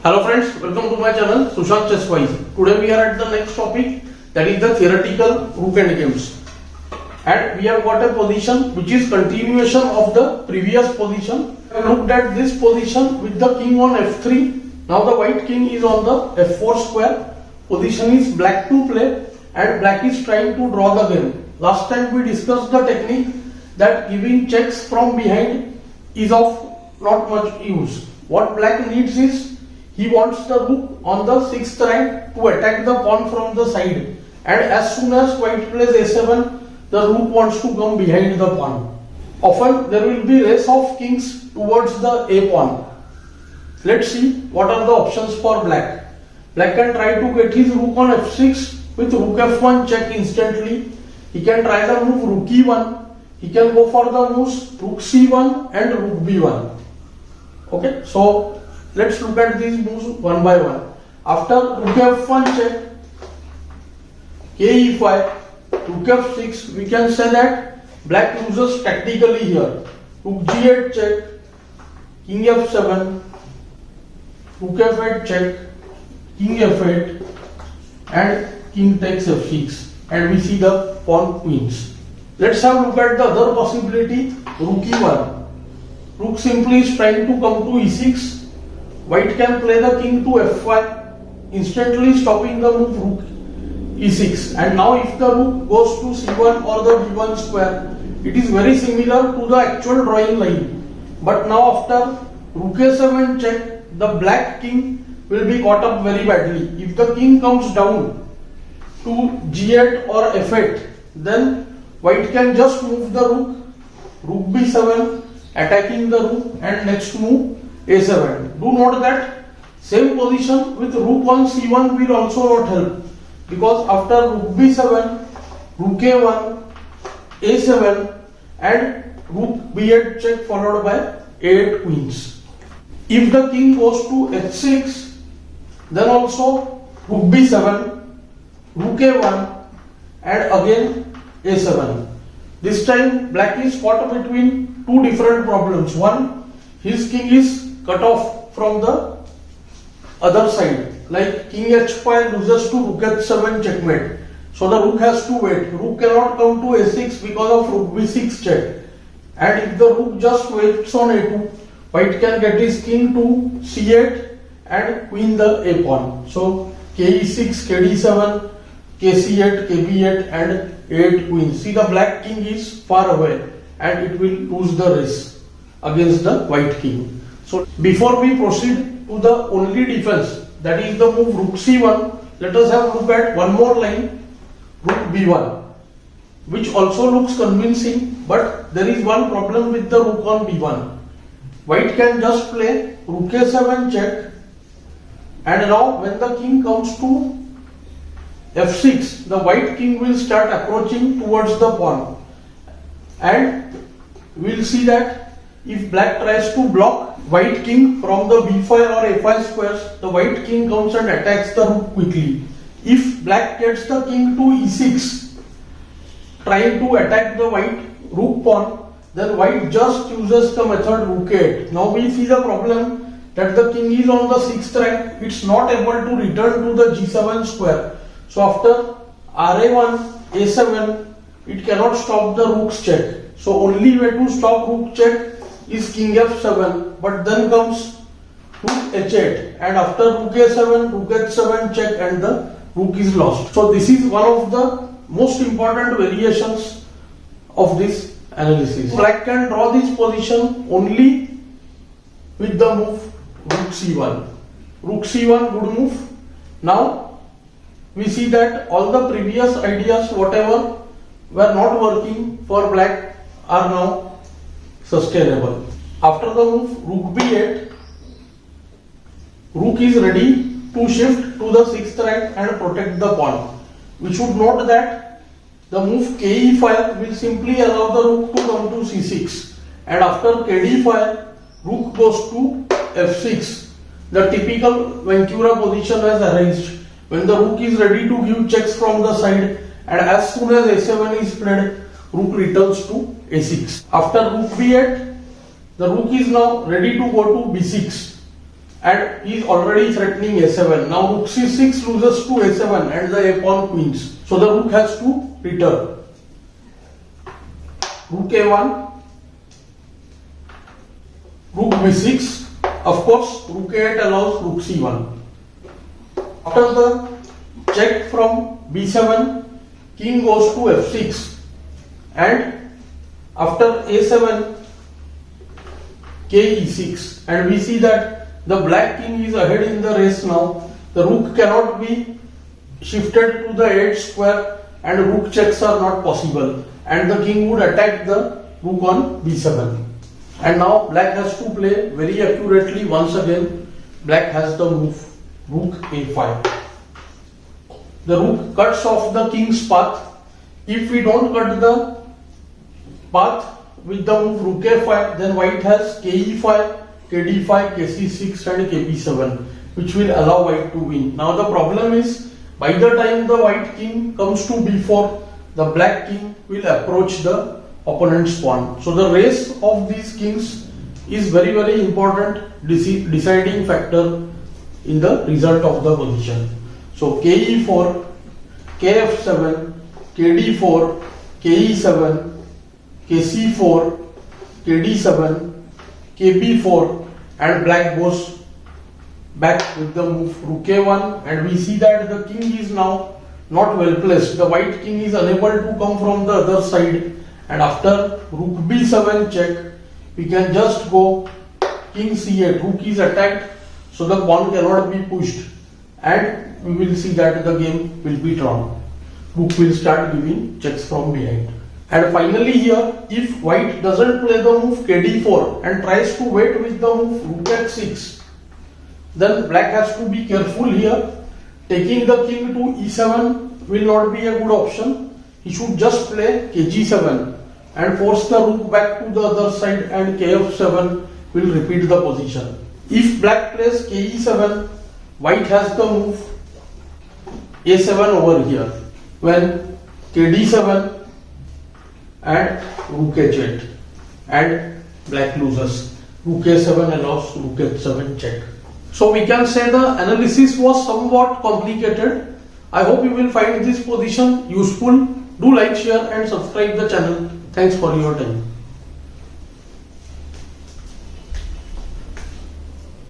Hello friends, welcome to my channel Sushant Chesswise. Today we are at the next topic, that is the theoretical Rook Endgames. And we have got a position which is continuation of the previous position. We looked at this position with the king on f3. Now the white king is on the f4 square. Position is black to play and black is trying to draw the game. Last time we discussed the technique that giving checks from behind is of not much use. What black needs is he wants the rook on the 6th rank to attack the pawn from the side, and as soon as white plays a7, the rook wants to come behind the pawn. Often there will be race of kings towards the a pawn. Let's see what are the options for black. Black can try to get his rook on f6 with rook f1 check instantly. He can try the move rook e1. He can go for the moves rook c1 and rook b1. Okay, so let's look at these moves one by one. After rook f1 check, k e5, rook f6, we can say that black loses tactically here. Rook g8 check, king f7, rook f8 check, king f8, and king takes f6, and we see the pawn queens. Let's have a look at the other possibility, rook e1. Rook simply is trying to come to e6. White can play the king to f5, instantly stopping the move rook e6. And now if the rook goes to c1 or the d1 square, it is very similar to the actual drawing line. But now after rook a7 check, the black king will be caught up very badly. If the king comes down to g8 or f8, then white can just move the rook b7, attacking the rook, and next move a7. Do note that same position with rook on c1 will also not help, because after rook b7, rook a1, a7, and rook b8 check followed by a8 queens. If the king goes to h6, then also rook b7, rook a1, and again a7. This time black is caught between two different problems. One, his king is cut off from the other side, like king h5 loses to rook h7 checkmate, so the rook has to wait. Rook cannot come to a6 because of rook b6 check, and if the rook just waits on a2, white can get his king to c8 and queen the a pawn. So k e6, k d7, k c8, k b8, and a8 queen. See, the black king is far away and it will lose the race against the white king. So before we proceed to the only defense, that is the move rook c1, let us have a look at one more line, rook b1, which also looks convincing, but there is one problem with the rook on b1. White can just play rook a7 check, and now when the king comes to f6, the white king will start approaching towards the pawn, and we will see that if black tries to block white king from the b5 or a5 squares, the white king comes and attacks the rook quickly. If black gets the king to e6, trying to attack the white rook pawn, then white just uses the method rook a8. Now we see the problem that the king is on the 6th rank, it's not able to return to the g7 square. So after ra1, a7, it cannot stop the rook's check. So only way to stop rook check is king f7, but then comes rook h8, and after rook a7, rook h7 check, and the rook is lost. So this is one of the most important variations of this analysis. Black can draw this position only with the move rook c1. Rook c1, good move. Now we see that all the previous ideas, whatever were not working for black, are now sustainable. After the move rook b8, rook is ready to shift to the 6th rank and protect the pawn. We should note that the move k e5 will simply allow the rook to come to c6, and after k d5, rook goes to f6. The typical Ventura position has arranged when the rook is ready to give checks from the side, and as soon as a7 is played, rook returns to a6. After rook b8, the rook is now ready to go to b6. and he is already threatening a7. Now rook c6 loses to a7 and the a pawn queens. So the rook has to return. Rook a1, rook b6. Of course, rook a8 allows rook c1. After the check from b7, king goes to f6, and after a7, k e6, and we see that the black king is ahead in the race now. The rook cannot be shifted to the 8 square, and rook checks are not possible, and the king would attack the rook on b7. And now black has to play very accurately. Once again, black has the move rook a5. The rook cuts off the king's path. If we don't cut the path with the move rook a5, then white has ke5, kd5, kc6 and kb7, which will allow white to win. Now the problem is, by the time the white king comes to b4, the black king will approach the opponent's pawn. So the race of these kings is very, very important deciding factor in the result of the position. So ke4, kf7, kd4, ke7, kc4, kd7, kb4, and black goes back with the move rook a1, and we see that the king is now not well placed. The white king is unable to come from the other side, and after rook b7 check, we can just go king c8. Rook is attacked, so the pawn cannot be pushed, and we will see that the game will be drawn. Rook will start giving checks from behind. And finally here, if white doesn't play the move kd4 and tries to wait with the move rook h6, then black has to be careful here. Taking the king to e7 will not be a good option. He should just play kg7 and force the rook back to the other side, and kf7 will repeat the position. If black plays ke7, white has the move a7 over here, when kd7 and rook h8, and black loses. Rook a7 allows rook h7 check. So we can say the analysis was somewhat complicated. I hope you will find this position useful. Do like, share and subscribe the channel. Thanks for your time.